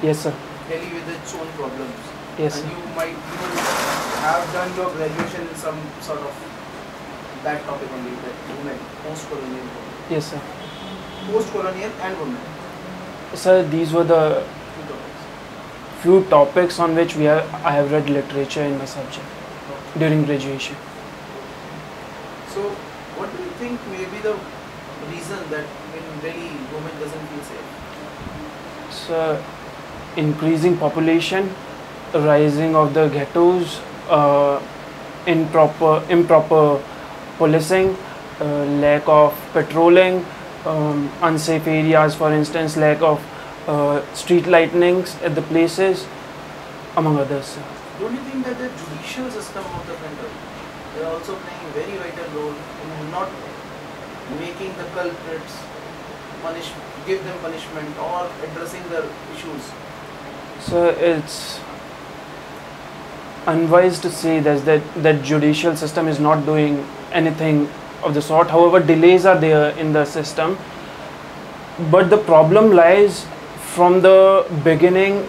Yes, sir. Delhi with its own problems. Yes, And sir. you have done your graduation in some sort of that topic only, that women, post-colonial women. Yes, sir. Post-colonial and women. Sir, these were the Two topics. few topics on which I have read literature in my subject during graduation. So, what do you think may be the reason that in Delhi women doesn't feel safe? So, increasing population, rising of the ghettos, improper policing, lack of patrolling, unsafe areas, for instance, lack of street lightnings at the places, among others, sir. Don't you think that the judicial system of the country is also playing a very vital role in not making the culprits give them punishment or addressing their issues? So it's unwise to say that judicial system is not doing anything of the sort. However, delays are there in the system, but the problem lies from the beginning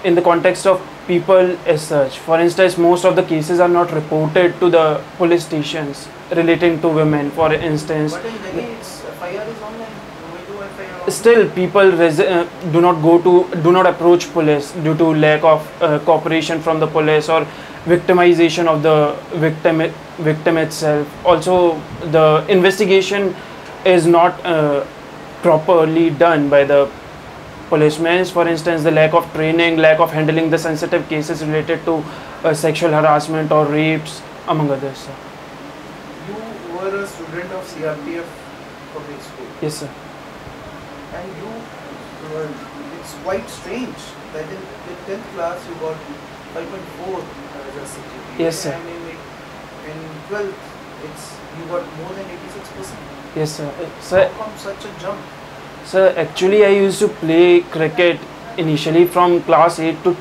in the context of people as such. For instance, most of the cases are not reported to the police stations relating to women, for instance. But in Delhi, it's FIR is online. We do FIR online. Still, people do not approach police due to lack of cooperation from the police or victimization of the victim itself. Also, the investigation is not properly done by the policemen. For instance, the lack of training, lack of handling the sensitive cases related to sexual harassment or rapes, among others, sir. You were a student of CRPF public school. Yes, sir. And it's quite strange that in the 10th class you got 5.4 as a CGPA. Yes, sir. And in 12th, you got more than 86%. Yes, sir. Sir, how come such a jump? Sir, actually I used to play cricket initially from class 8 to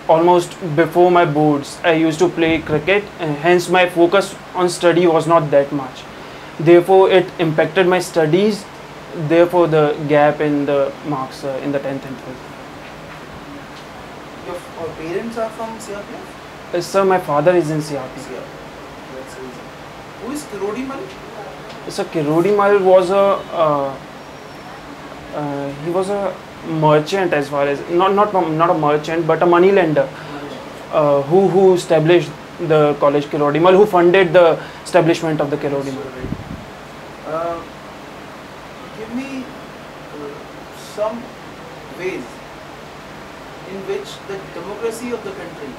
almost before my boards. I used to play cricket, and hence my focus on study was not that much. Therefore, it impacted my studies. Therefore, the gap in the marks in the 10th and 12th. Your parents are from CRPF? Sir, my father is in CRP. CRPF. That's the reason. Who is Kirodi Mal? Sir, Kirodi Mal was he was a merchant, as far as not a merchant but a money lender who established the college Kirodi Mal, who funded the establishment of the Kirodi Mal. Give me some ways in which the democracy of the country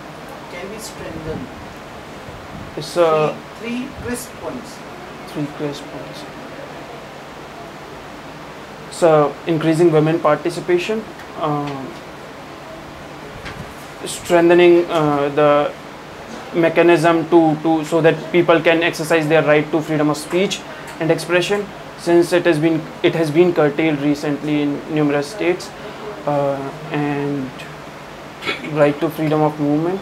can be strengthened. It's three crisp points. Three crisp points. So, increasing women participation, strengthening the mechanism so that people can exercise their right to freedom of speech and expression, since it has been curtailed recently in numerous states, and right to freedom of movement,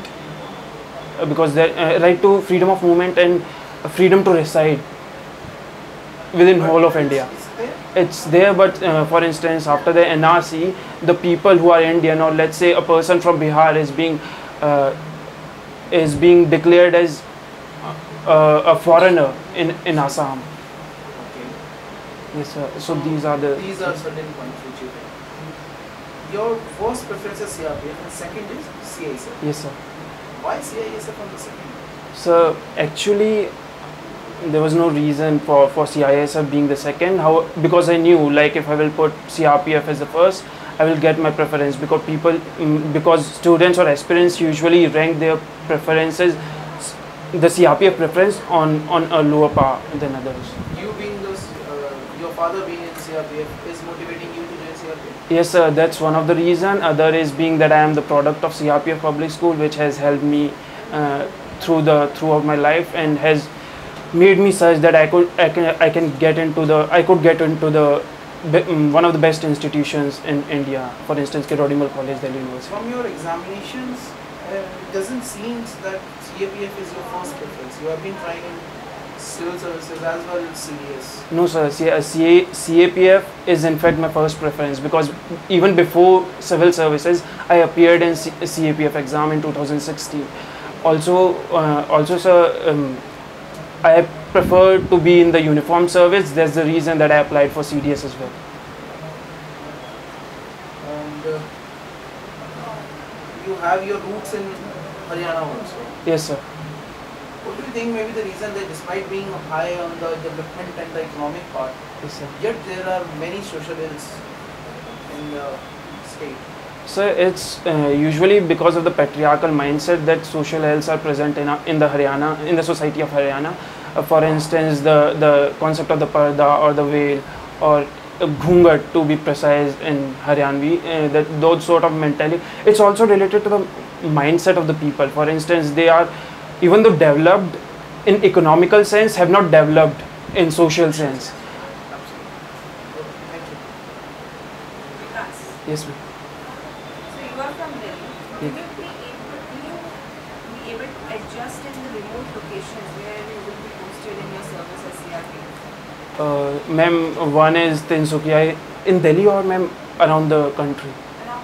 because the right to freedom of movement and freedom to reside within whole of India. It's there, but for instance, after the NRC, the people who are Indian, or let's say a person from Bihar is being declared as a foreigner in Assam. Okay. Yes, sir. So these are certain points which you take. Your first preference is CRPF and second is CISF. Yes, sir. Why CISF on the second? So actually, there was no reason for CISF being the second. Because I knew, like, if I will put CRPF as the first, I will get my preference, because students or aspirants usually rank their preferences, the CRPF preference, on a lower par than others. You being your father being in CRPF is motivating you to join CRPF? Yes, sir. That's one of the reason. Other is being that I am the product of CRPF public school, which has helped me throughout my life and has made me such that I could get into the one of the best institutions in India, for instance, Kirodi Mal College, Delhi University. From your examinations, it doesn't seem that CRPF is your first preference. You have been trying in civil services as well as CDS? No, sir. CAPF is in fact my first preference, because even before civil services, I appeared in CAPF exam in 2016. Also, sir, I prefer to be in the uniform service. That's the reason that I applied for CDS as well. And you have your roots in Haryana also. Yes, sir. What do you think may be the reason that despite being high on the development and the economic part, Yes, sir. yet there are many social ills in the state? So it's usually because of the patriarchal mindset that social ills are present in the Haryana, in the society of Haryana. For instance, the concept of the parda or the veil or ghungat, to be precise in Haryanvi, that those sort of mentality. It's also related to the mindset of the people. For instance, they are, even though developed in economical sense, have not developed in social sense. Absolutely. Thank you. Vikas. Yes, ma'am. So you are from Delhi. Will you be able to adjust in the remote locations where you will be posted in your service as CRPF? Ma'am, one is Tinsukia in Delhi, or ma'am around the country? Now,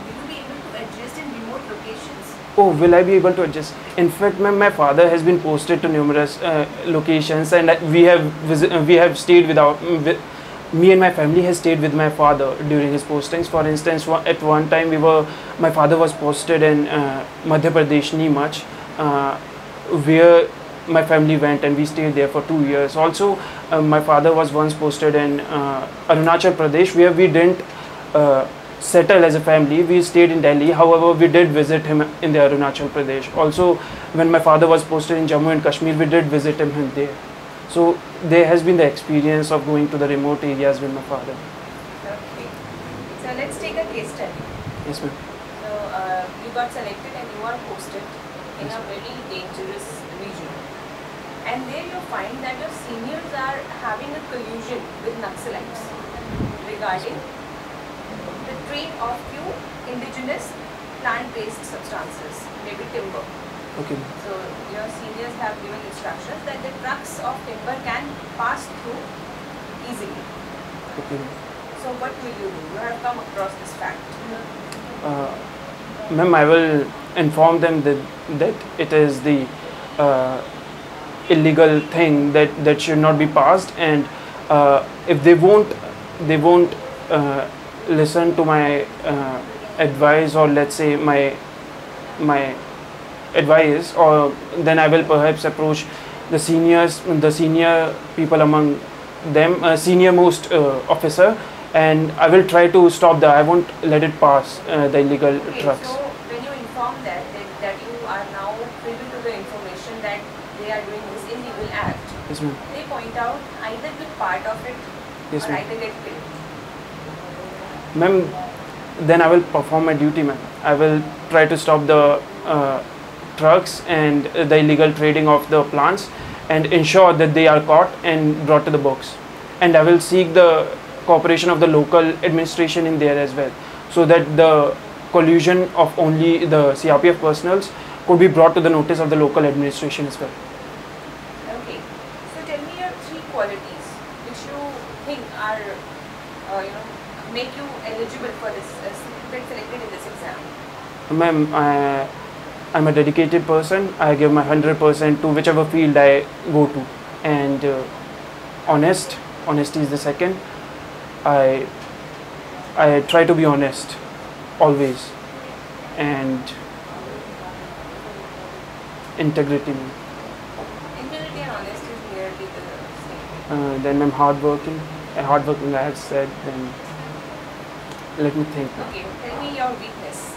will you be able to adjust in remote locations? Oh, will I be able to adjust? In fact, ma'am, my father has been posted to numerous locations, and we have stayed me and my family has stayed with my father during his postings. For instance, at one time my father was posted in Madhya Pradesh, Neemach, where my family went, and we stayed there for 2 years. Also, my father was once posted in Arunachal Pradesh, where we didn't settle as a family. We stayed in Delhi. However, we did visit him in the Arunachal Pradesh. Also, when my father was posted in Jammu and Kashmir, we did visit him there. So there has been the experience of going to the remote areas with my father. Okay. So let's take a case study. Yes, ma'am. So you got selected and you are posted in a very dangerous region. And there you find that your seniors are having a collusion with Naxalites regarding the trade of few indigenous plant-based substances, maybe timber. Okay. So your seniors have given instructions that the trucks of timber can pass through easily. Okay. So what will you do? You have come across this fact. Ma'am, I will inform them that it is the illegal thing that should not be passed, and if they won't listen to my advice, or let's say my advice, or then I will perhaps approach the senior people among them, senior most officer, and I will try to stop that. I won't let it pass, the illegal Okay, trucks. so when you inform that you are now privy to the information that they are doing this illegal act, Yes, ma'am. they point out either be part of it Yes, or ma'am. either get killed. Ma'am, then I will perform my duty, ma'am. I will try to stop the trucks and the illegal trading of the plants, and ensure that they are caught and brought to the books. And I will seek the cooperation of the local administration in there as well, so that the collusion of only the CRPF personals could be brought to the notice of the local administration as well. Okay. So tell me your 3 qualities which you think are, make you eligible for this, get selected in this exam. Ma'am, I'm a dedicated person. I give my 100% to whichever field I go to, and honesty is the second. I try to be honest always, and integrity. Integrity and honesty is nearly the same. Then I'm hardworking. Hardworking, I have said. Then let me think. Okay, tell me your weakness.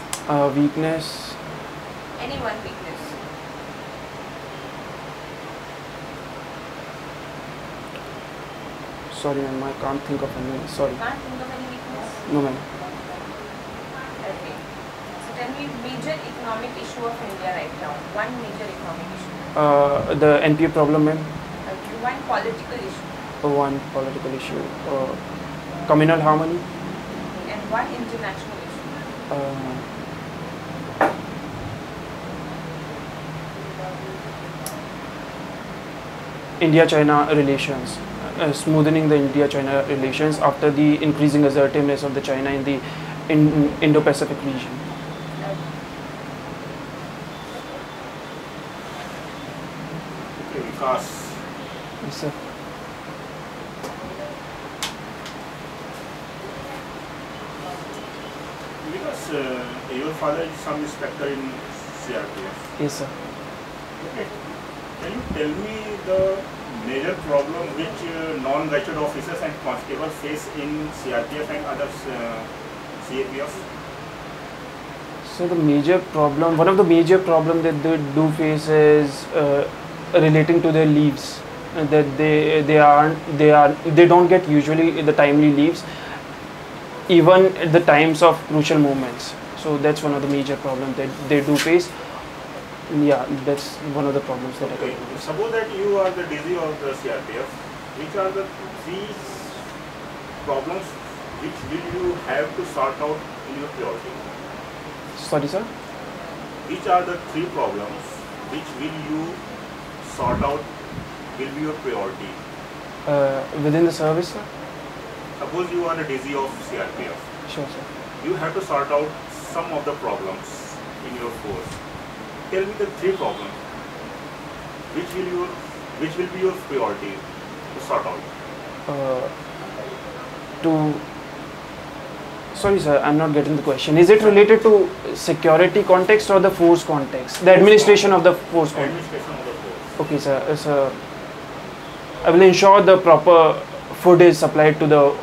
Weakness. Any one weakness. Sorry, ma'am, I can't think of any. Sorry. Can't think of any weakness? No, ma'am. Okay. So tell me major economic issue of India right now. One major economic issue. The NPA problem, ma'am. Okay. One political issue. One political issue. Communal harmony. And one international issue. India-China relations, smoothing the India-China relations after the increasing assertiveness of the China in the Indo-Pacific region. Okay, Vikas. Yes, sir. Because your father is some inspector in CRPF. Yes, sir. Okay. Can you tell me the major problem which non-gazetted officers and constables face in CRPF and other CAPF? So the major problem, one of the major problem that they do face is relating to their leaves. That they don't get usually the timely leaves, even at the times of crucial moments. So that's one of the major problems that they do face. Yeah, that's one of the problems that I Okay. can face. Suppose that you are the DG of the CRPF. Which are the three problems which will you have to sort out in your priority? Sorry, sir. Which are the three problems which will you sort out will be your priority? Within the service, sir. Suppose you are the DG of CRPF. Sure, sir. You have to sort out some of the problems in your force. Tell me the three problems which will be your priority to sort out. Sorry, sir, I'm not getting the question. Is it related to security context or the force context? The administration of the force context? Administration of the force. Okay, sir. So, I will ensure the proper food is supplied to the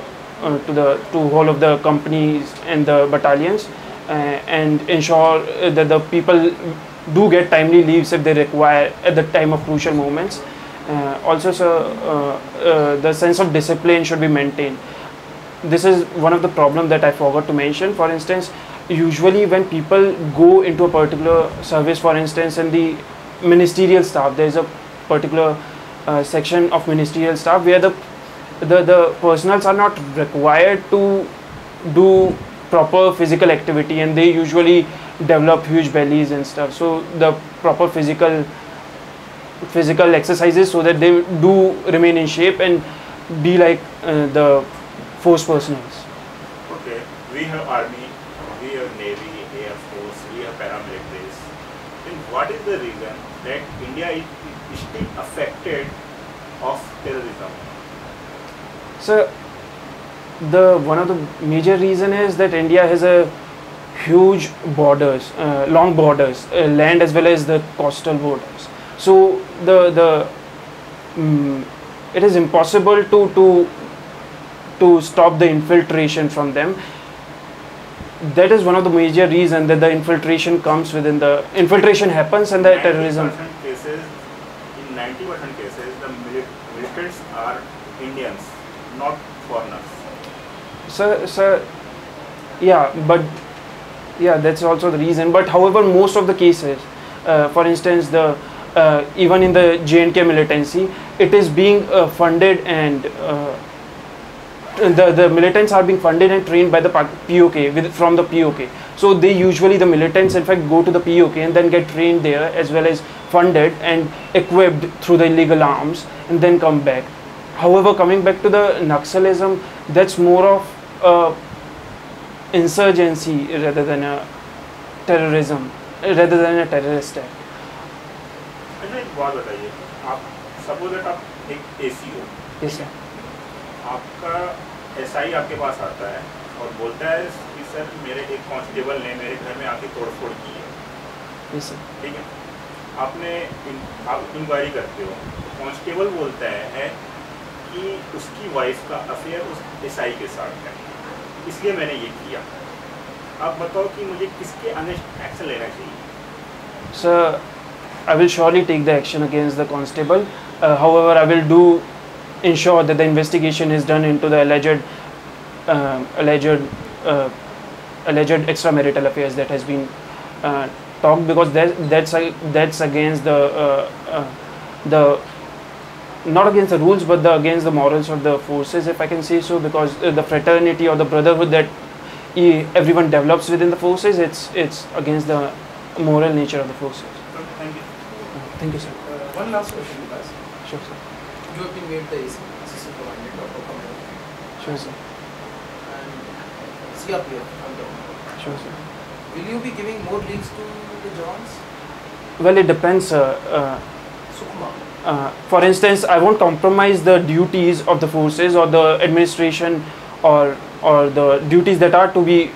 to whole of the companies and the battalions, and ensure that the people do get timely leaves if they require at the time of crucial moments. Also, sir, the sense of discipline should be maintained. This is one of the problems that I forgot to mention. For instance, usually when people go into a particular service, for instance, in the ministerial staff, there is a particular section of ministerial staff where the personals are not required to do proper physical activity, and they usually develop huge bellies and stuff. So the proper physical exercises so that they do remain in shape and be like the force personals. Okay, we have army, we have navy, air force, we have paramilitaries. Then what is the reason that India is still affected of terrorism? So one of the major reason is that India has a huge borders, long borders, land as well as the coastal borders. So it is impossible to stop the infiltration from them. That is one of the major reasons that the infiltration happens and the terrorism. In 90% cases, the militants are Indians, not foreigners. Sir, yeah, but yeah, that's also the reason. But however, most of the cases, for instance, even in the J&K militancy, it is being funded, and the militants are being funded and trained by the POK from the POK. So the militants in fact go to the POK and then get trained there as well as funded and equipped through the illegal arms and then come back. However, coming back to the Naxalism, that's more of insurgency rather than a terrorism, rather than a terrorist act. अच्छा एक बात बताइए, आप suppose that आप एक AC हो, Yes, sir. आपका SI आपके पास आता है और बोलता है कि सर मेरे एक कांस्टेबल ने मेरे घर में आके तोड़फोड़ की है. Yes, sir. ठीक है, आप इंक्वायरी करते हो, कांस्टेबल बोलता है कि उसकी वाइफ का अफेयर उस एसआई के साथ है, इसलिए मैंने ये किया. आप बताओ कि मुझे किसके अगेंस्ट एक्शन लेना चाहिए? Sir, I will surely take the action against the constable. However, I will ensure that the investigation is done into the alleged extramarital affairs that has been talked, because that's against the not against the rules but against the morals of the forces, if I can say so, because the fraternity or the brotherhood that everyone develops within the forces, it's against the moral nature of the forces. Thank you. Thank you, sir. One last question, guys. Sure, sir. You have been made the assistant commandant or co-commandant. Sure, sir. And CRPF on the Sure, sir. Will you be giving more leaves to the Jawans? Well, it depends, sir. Sukma. For instance, I won't compromise the duties of the forces or the administration or the duties that are to be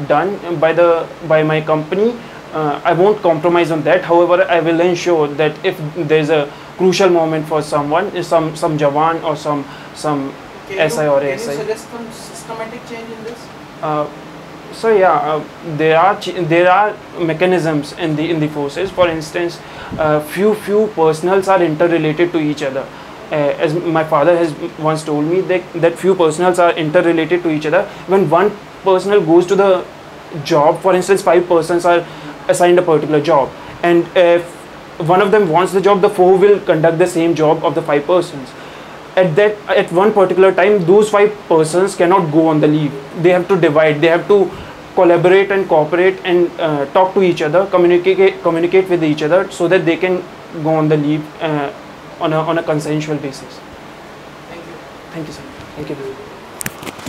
done by my company. I won't compromise on that. However, I will ensure that if there is a crucial moment for someone, some Jawan or some SI or ASI. Can you suggest some systematic change in this? So yeah, there are mechanisms in the forces. For instance, few personals are interrelated to each other. As my father has once told me that few personals are interrelated to each other. When one personal goes to the job, for instance, 5 persons are assigned a particular job, and if one of them wants the job, the 4 will conduct the same job of the 5 persons. At one particular time, those 5 persons cannot go on the leave. They have to divide. They have to collaborate and cooperate and talk to each other, communicate with each other, so that they can go on the leave on a consensual basis. Thank you. Thank you, sir. Thank you.